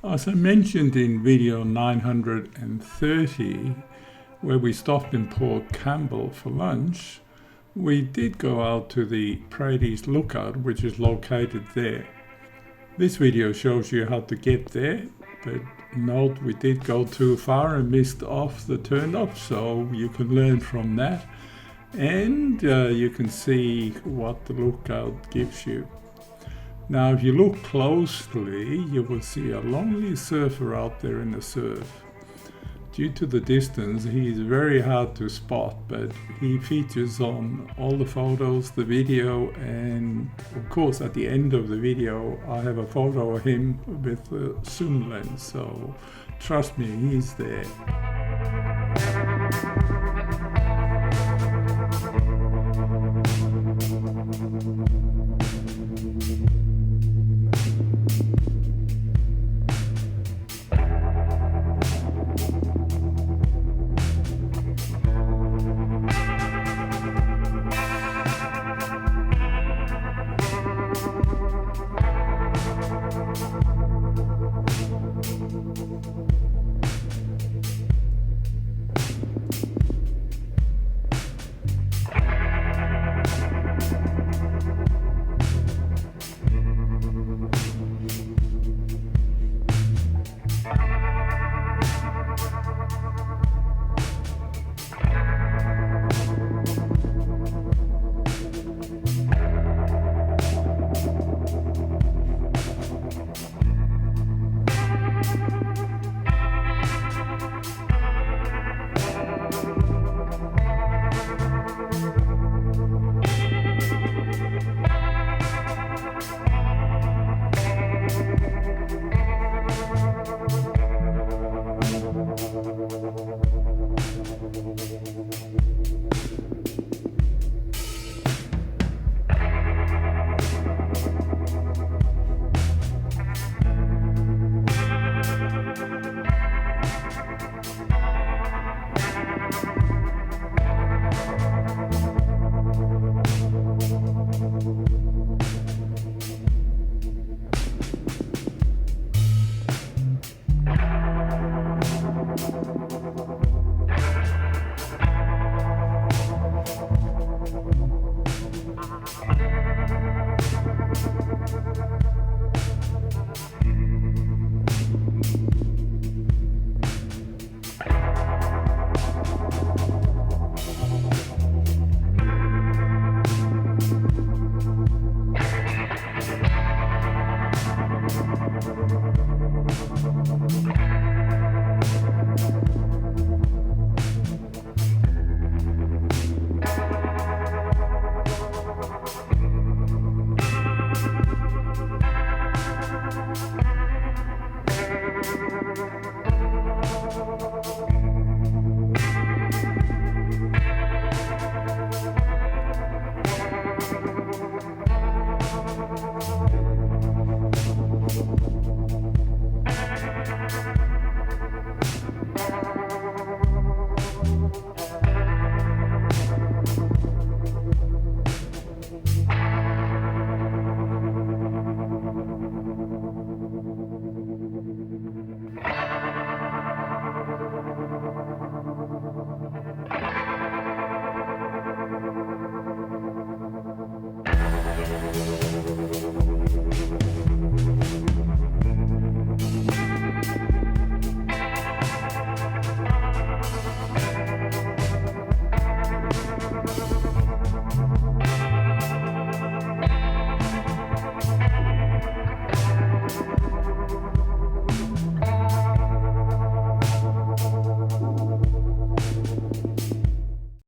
As I mentioned in video 930, where we stopped in Port Campbell for lunch, we did go out to the Prady's lookout, which is located there. This video shows you how to get there, but note we did go too far and missed off the turn up, so you can learn from that, and you can see what the lookout gives you. Now if you look closely, you will see a lonely surfer out there in the surf. Due to the distance, he is very hard to spot, but he features on all the photos, the video, and of course at the end of the video I have a photo of him with the zoom lens, so trust me, he's there.